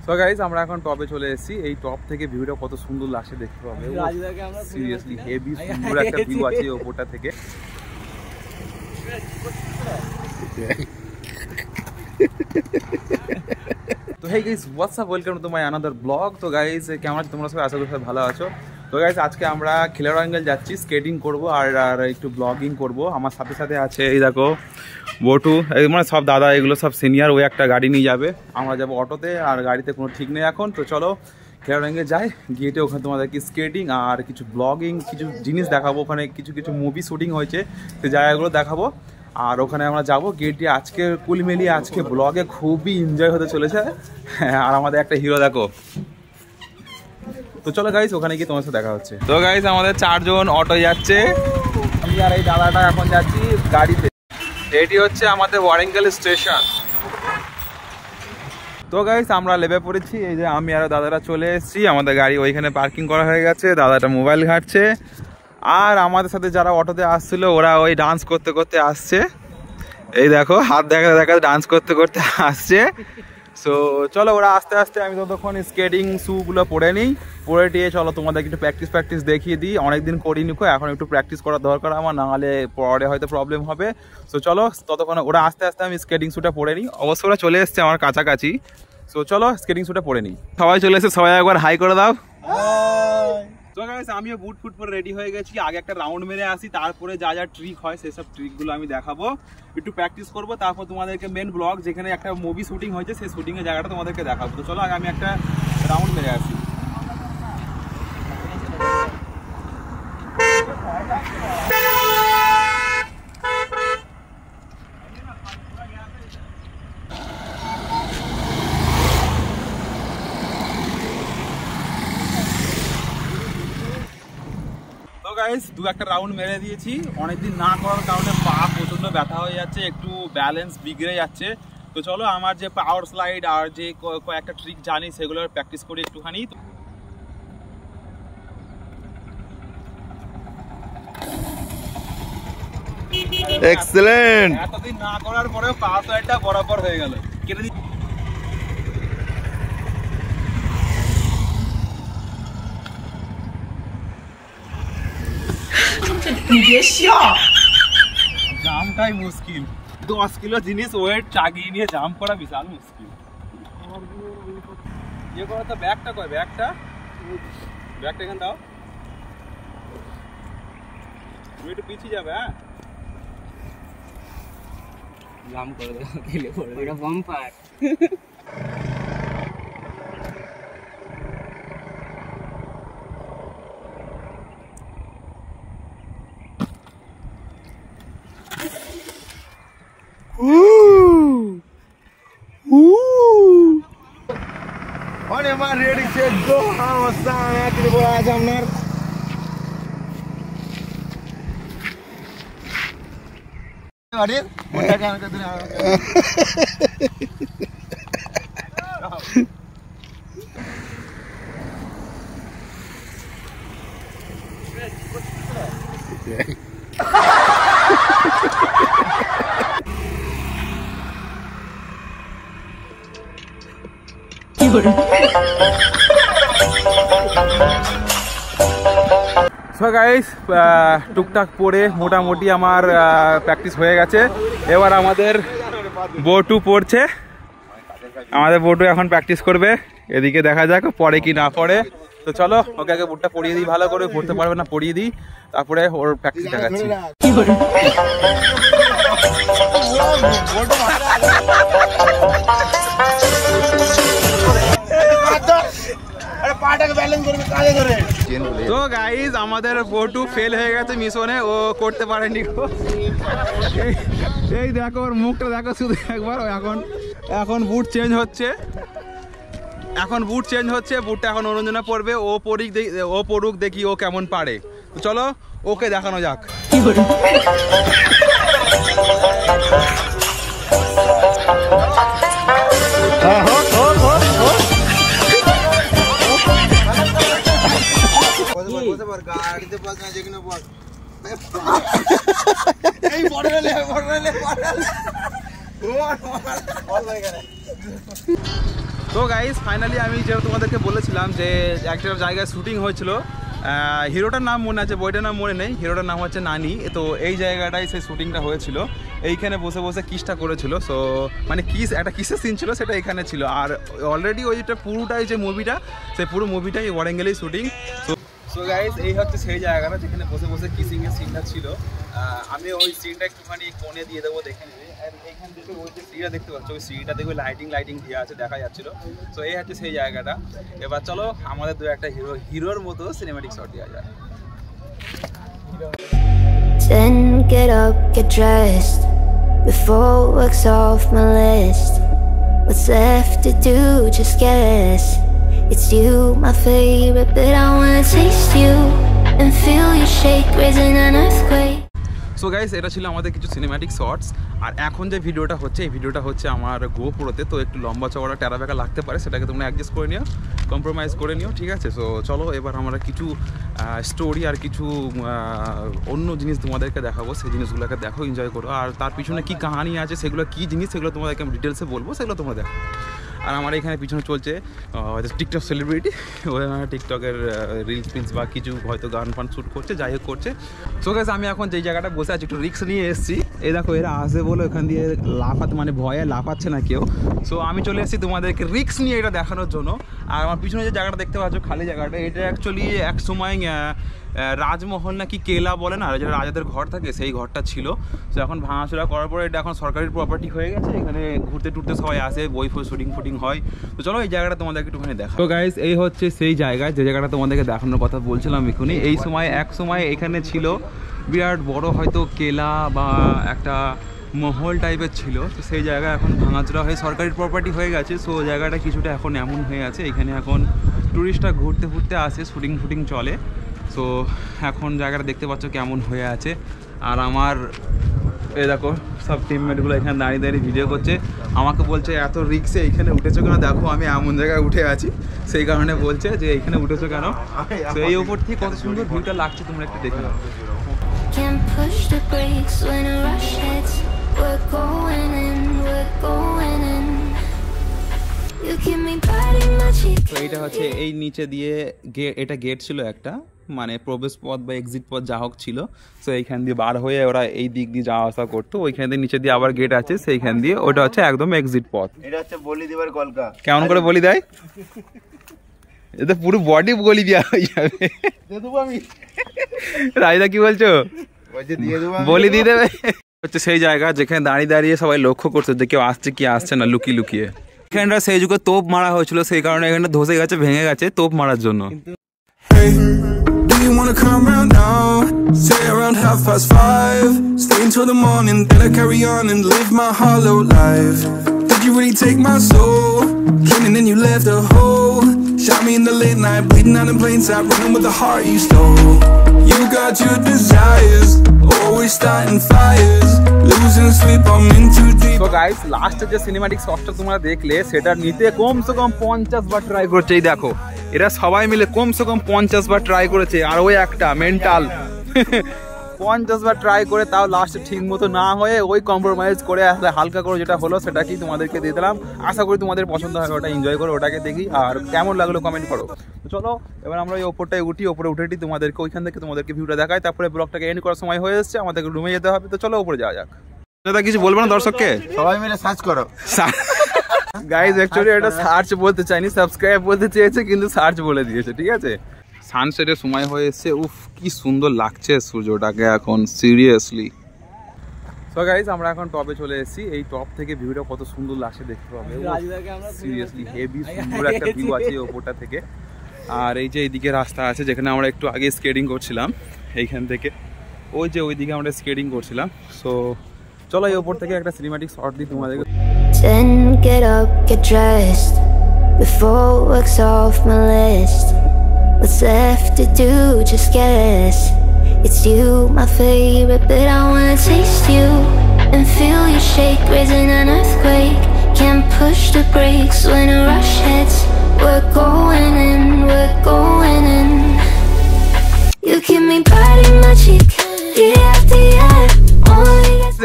So guys আমরা এখন টপে চলে এসেছি। এই টপ থেকে ভিউটা কত সুন্দর লাগছে দেখতে পাবে। সিরিয়াসলি হেভি সুন্দর একটা ভিউ আছে এই উপরটা থেকে। তো hey guys what's up, welcome to my another blog. তো গাইস কেমন আছো তোমরা সবাই? আশা করি সবাই ভালো আছো। তো গাইস আজকে আমরা খিলারঙ্গল যাচ্ছি, স্কেটিং করব আর একটু ব্লগিং করব। আমার সাথে সাথে আছে এই দেখো বটু, মানে সব দাদা, এগুলো সব সিনিয়র। ওই একটা গাড়ি নিয়ে যাবে, আমরা যাবো অটোতে, আর গাড়িতে কোনো ঠিক নেই এখন। তো চলো খিলারঙ্গে যাই, গিয়েতে ওখানে তোমাদেরকে স্কেটিং আর কিছু ব্লগিং, কিছু জিনিস দেখাবো। ওখানে কিছু কিছু মুভি শুটিং হয়েছে, সেই জায়গাগুলো দেখাবো। আর ওখানে আমরা যাবো গেটে। আজকে কুল মিলিয়ে আজকে ব্লগে খুবই এনজয় হতে চলেছে। আর আমাদের একটা হিরো দেখো। তো চলো গাইস ওখানে গিয়ে তোমার সাথে দেখা হচ্ছে। তো গাইস আমাদের 4 জন অটো যাচ্ছে, আমি আর এই দাদাটা এখন যাচ্ছি গাড়িতে। এটি হচ্ছে আমাদের ওয়ারেঙ্গল স্টেশন। তো গাইস আমরা লেবে পড়েছি, এই যে আমি আর দাদারা চলে এসেছি। আমাদের গাড়ি ওইখানে পার্কিং করা হয়ে গেছে, দাদাটা মোবাইল ঘাঁটছে। আর আমাদের সাথে যারা অটোতে আসছিল ওরা ওই ডান্স করতে করতে আসছে, এই দেখো হাত দেখা দেখা ডান্স করতে করতে আসছে। সো চলো ওরা আস্তে আস্তে, আমি ততক্ষণ স্কেটিং শুগুলো পরে নিই, পরে টিয়ে চলো তোমাদেরকে একটু প্র্যাকটিস দেখিয়ে দিই। অনেকদিন করিনি, এখন একটু প্র্যাকটিস করার দরকার আমার, নাহলে পরে হয়তো প্রবলেম হবে। সো চলো ততক্ষণ ওরা আস্তে আস্তে আমি স্কেটিং শুটা পরে নিই। অবশ্য ওরা চলে এসছে আমার কাছাকাছি। সো চলো স্কেটিং শুটা পরে নিই। সবাই চলে এসে, সবাই একবার হাই করে দাও। তো গাইস আমিও বুট ফুট পরে রেডি হয়ে গেছি। আগে একটা রাউন্ড মেরে আসি, তারপরে যা যা ট্রিক হয় সেসব ট্রিকগুলো আমি দেখাবো, একটু প্র্যাকটিস করবো। তারপর তোমাদেরকে মেন ব্লগ, যেখানে একটা মুভি শুটিং হয়েছে সেই শুটিংয়ের জায়গাটা তোমাদেরকে দেখাবো। তো চলো আগে আমি একটা রাউন্ড মেরে আসি। গাইস দু একটা রাউন্ড মেরে দিয়েছি। অনেকদিন না করার কারণে পা প্রচন্ড ব্যথা হয়ে যাচ্ছে, একটু ব্যালেন্স বিগড়ে যাচ্ছে। তো চলো আমার যে পাওয়ার স্লাইড আর যে কয়েকটা ট্রিক জানি সেগুলো প্র্যাকটিস করি একটুখানি। এক্সেলেন্ট। এতদিন না করার পরেও পাওয়ার স্লাইডটা বরাবর হয়ে গেল। কেটে দিই। জাম্পটাই মুশকিল, 10 কিলো জিনিস ওয়েট চাগিয়ে নিয়ে জাম্প করা বিশাল মুশকিল। ইয়ে করো তো, ব্যাগটা কই? ব্যাগটা এখানে দাও, তুমি একটু পিছিয়ে যাবে। হ্যাঁ জাম্প করে দাও, গেলে পড়ে ওটা বাম্পার। Ready, set, go! आज আপনার সো গাইস টুকটাক পরে মোটামুটি আমার প্র্যাকটিস হয়ে গেছে। এবার আমাদের বটু পড়ছে, আমাদের বটু এখন প্র্যাকটিস করবে। এদিকে দেখা যাক পরে কি না পড়ে। তো চলো ওকে আগে বুটটা পরিয়ে দিই, ভালো করে পড়তে পারবে না পরিয়ে দিই, তারপরে ওর প্র্যাকটিস দেখাচ্ছি। তো গাইজ আমাদের বটু ফেল হয়ে গেছে মিশনে, ও করতে পারেনি। এই দেখো ওর মুখটা দেখো শুধু একবার। এখন বুট চেঞ্জ হচ্ছে, বুটটা এখন অনুরঞ্জনা পড়বে। ও পড়ুক দেখি ও কেমন পারে। তো চলো ওকে দেখানো যাক। গাড়িতে বল না, যেখানে বল এই বড় লে বল হয়ে গেল। তো তো গাইস ফাইনালি আমি যেটা তোমাদেরকে বলেছিলাম যে একটা জায়গায় শুটিং হয়েছিল, হিরোটার নাম মনে আছে, বইটার নাম মনে নেই, হিরোটার নাম হচ্ছে নানি। তো এই জায়গাটায় সেই শুটিংটা হয়েছিল, এইখানে বসে বসে কিসটা করেছিল। সো মানে কিস একটা কিসের সিন ছিল সেটা এখানে ছিল, আর অলরেডি ওইটা পুরোটাই যে মুভিটা, সেই পুরো মুভিটাই ওয়ারেঙ্গেলেই শুটিং। সো গাইস এই হচ্ছে সেই জায়গাটা যেখানে বসে বসে কিসিংয়ের সিনটা ছিল। আমি ওই সিনটা একটুখানি কোণে দিয়ে দেবো, দেখে নেবে। আর এইখান থেকে ওই যে সিঁড়িটা দেখতে পাচ্ছ, ওই সিঁড়িটা দেখবে লাইটিং দিয়ে আছে, দেখা যাচ্ছিল। সো এই হচ্ছে সেই জায়গাটা। এবার চলো আমাদের দু একটা হিরোর মতো সিনেমাটিক শট দেওয়া যায়। Then get up, get dressed before work's off my list. What's left to do, just guess. It's you, my favorite, but I wanna taste you and feel you shake, raising an earthquake. So guys এটা ছিল আমাদের কিছু cinematic shorts. আর এখন যে ভিডিওটা হচ্ছে, এই ভিডিওটা হচ্ছে আমার গোপ্রোতে, তো একটু লম্বা চওড়া টেরা বেঁকা লাগতে পারে, সেটাকে তোমরা অ্যাডজাস্ট করে নিও, কম্প্রোমাইজ করে নিও, ঠিক আছে? সো চলো এবার আমরা কিছু স্টোরি আর কিছু অন্য জিনিস তোমাদেরকে দেখাবো, সেই জিনিসগুলোকে দেখো, এনজয় করো। আর তার পিছনে কী কাহানি আছে, সেগুলো কী জিনিস, সেগুলো তোমাদেরকে আমি ডিটেলসে বলবো, সেগুলো তোমরা দেখো। আর আমার এখানে পিছনে চলছে টিকটক সেলিব্রিটি, ওরা টিকটকের রিলস ফিলস বা কিছু হয়তো গান ফান শ্যুট করছে, যাই হোক করছে। সো গাইস আমি এখন যেই জায়গাটা বসে আছি একটু রিস্ক নিয়ে এসেছি। এই দেখো এরা আসে বলো এখান দিয়ে লাফাতে, মানে ভয়ে লাফাচ্ছে না কেউ। সো আমি চলে এসেছি তোমাদেরকে রিস্ক নিয়ে এটা দেখানোর জন্য। আর আমার পিছনে যে জায়গাটা দেখতে পাচ্ছ খালি জায়গাটা, এটা অ্যাকচুয়ালি এক সময় রাজমহল নাকি কেলা বলে না, যেটা রাজাদের ঘর থাকে, সেই ঘরটা ছিল। তো এখন ভাঙাচোরা করার পরে এটা এখন সরকারি প্রপার্টি হয়ে গেছে। এখানে ঘুরতে টুরতে সবাই আসে, বই ফই শুটিং হয়। তো চলো এই জায়গাটা তোমাদেরকে একটুখানি দেখা। তো গাইস এই হচ্ছে সেই জায়গা, যে জায়গাটা তোমাদেরকে দেখানোর কথা বলছিলাম এখনই। এই সময় এক সময় এখানে ছিল বিরাট বড় হয়তো কেলা বা একটা মহল টাইপের ছিল। তো সেই জায়গা এখন ভাঙাচোরা হয়ে সরকারি প্রপার্টি হয়ে গেছে। সো জায়গাটা কিছুটা এখন এমন হয়ে আছে, এখানে এখন টুরিস্টরা ঘুরতে আসে, শুটিং চলে। সো এখন জায়গাটা দেখতে পাচ্ছ কেমন হয়ে আছে। আর আমার এই দেখো সব টিমমেটগুলো এখানে দাঁড়িয়ে ভিডিও করছে, আমাকে বলছে এত রিক্সে এইখানে উঠেছো কেন, দেখো আমি এমন জায়গায় উঠে আছি, সেই কারণে বলছে যে এইখানে উঠেছো কেন। তো এই ওপর থেকে কত সুন্দর ভিউটা লাগছে তোমরা একটু দেখে নাও। Can't push the brakes when a rush hits. We're going in, we're going in. You keep me biting my cheek. তো এইটা হচ্ছে এই নিচে দিয়ে এটা গেট ছিল একটা, মানে প্রবেশ পথ বা এক্সিট পথ যা হোক ছিল। সো এইখান দিয়ে বার হয়ে ওরা এই দিক দিয়ে যাওয়া আসা করতো, ওইখান দিয়ে নিচে দিয়ে আবার গেট আছে, সেইখান দিয়ে ওটা হচ্ছে একদম এক্সিট পথ। এটা হচ্ছে বলি দিবার কলকা। কেমন করে বলি দেয়? এটা পুরো বডি বলি দেওয়া হয়ে যাবে। রাইদা কি বলছো? বলি দিয়ে দেবে। হচ্ছে সেই জায়গা যেখানে দাঁড়িয়ে সবাই লক্ষ্য করতো যে কেউ আসছে কি আসছে না, লুকিয়ে। এখানটা সেই যুগে তোপ মারা হয়েছিল, সেই কারণে এখানে ধসে গেছে, ভেঙে গেছে তোপ মারার জন্য। You wanna come round now? Say around 5:30. Stay until the morning, then I carry on and live my hollow life. Did you really take my soul? Clean and then you left a hole. Shot me in the late night, bleeding out in plain sight, running with the heart you stole. You got your desires, always starting fires, losing sleep, I'm in too deep. So guys, লাস্টে যে cinematic শটটা তোমরা দেখলে, সেটা নিতে কমসে কম 50 বার try করছে। এই দেখো এরা সবাই মিলে কমসে কম 50 বার ট্রাই করেছে, আর ওই একটা মেন্টাল 50 বার ট্রাই করে তাও লাস্টে ঠিক মতো না হয়ে ওই কম্প্রোমাইজ করে হালকা করে যেটা হলো সেটা কি তোমাদেরকে দিয়ে দিলাম। আশা করি তোমাদের পছন্দ হবে, ওটা এনজয় করো, ওটাকে দেখি। আর কেমন লাগলো কমেন্ট করো। তো চলো এবার আমরা ওই ওপরটায় ওপরে উঠে তোমাদেরকে ওইখান থেকে তোমাদেরকে ভিউটা দেখাই, তারপরে ব্লগটাকে এন্ড করার সময় হয়ে এসছে, আমাদেরকে রুমে যেতে হবে। তো চলো উপরে যাওয়া যাক। দাদা কিছু বলবো না দর্শককে? সবাই মিলে সার্চ করো। গাইজ অ্যাকচুয়ালি এটা সার্চ বলতে চাইনি, সাবস্ক্রাইব বলতে চেয়েছে, কিন্তু সার্চ বলে দিয়েছে, ঠিক আছে? সানসেটের সময় হয়ে এসছে, উফ কি সুন্দর লাগছে সূর্যটাকে এখন, সিরিয়াসলি। সো গাইজ আমরা এখন টপে চলে এসেছি, এই টপ থেকে ভিউটা কত সুন্দর লাগছে দেখতে পাবে, সিরিয়াসলি হেভি সুন্দর একটা ভিউ আছে এই ওপরটা থেকে। আর এই যে এইদিকে রাস্তা আছে যেখানে আমরা একটু আগে স্কেটিং করছিলাম, এইখান থেকে ওই যে ওইদিকে আমরা স্কেটিং করছিলাম। সো চলো এই ওপর থেকে একটা সিনেম্যাটিক শট দিই তোমাদেরকে। Then get up, get dressed before work's off my list. What's left to do, just guess. It's you, my favorite, but I wanna taste you and feel you shake, raising an earthquake. Can't push the brakes when a rush hits. We're going in, we're going in. You keep me biting my cheek, year after year.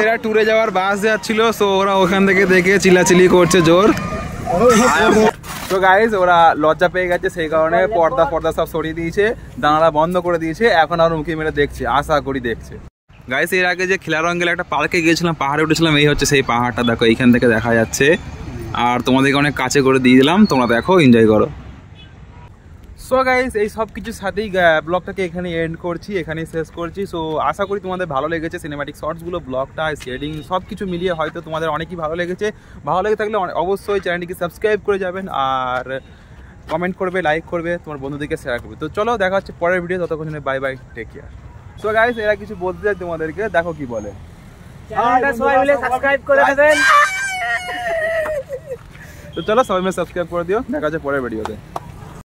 এরা ট্যুরে যাওয়ার বাস যাচ্ছিল, so ওরা ওখান থেকে দেখে চিলাচিলি করছে জোর। তো গাইস ওরা লজ্জা পেয়ে গেছে, সেই কারণে পর্দা সব সরিয়ে দিয়েছে, জানালা বন্ধ করে দিয়েছে। এখন আর উঁকি মেরে দেখছে, আশা করি দেখছে। গাইস এর আগে যে খিলারঙ্গেল একটা পার্কে গিয়েছিলাম, পাহাড়ে উঠেছিলাম, এই হচ্ছে সেই পাহাড়টা, দেখো এইখান থেকে দেখা যাচ্ছে। আর তোমাদেরকে অনেক কাছে করে দিয়ে দিলাম, তোমরা দেখো, এনজয় করো। সো গাইস এই সব কিছুর সাথেই ব্লগটাকে এখানে এন্ড করছি, এখানেই শেষ করছি। সো আশা করি তোমাদের ভালো লেগেছে সিনেম্যাটিক শর্টসগুলো, ব্লগটা, শেডিং সব কিছু মিলিয়ে হয়তো তোমাদের অনেকই ভালো লেগেছে। ভালো লেগে থাকলে অবশ্যই চ্যানেলটিকে সাবস্ক্রাইব করে যাবেন, আর কমেন্ট করবে, লাইক করবে, তোমার বন্ধুদেরকে শেয়ার করবে। তো চলো দেখা হচ্ছে পরের ভিডিও, ততক্ষণ bye bye, take care. So guys এরা কিছু বলতে চাই তোমাদেরকে, দেখো কি বলে। সবাই মিলে সাবস্ক্রাইব করে দেবেন। তো চলো সবাই মিলে সাবস্ক্রাইব করে দিও, দেখা হচ্ছে পরের ভিডিওতে।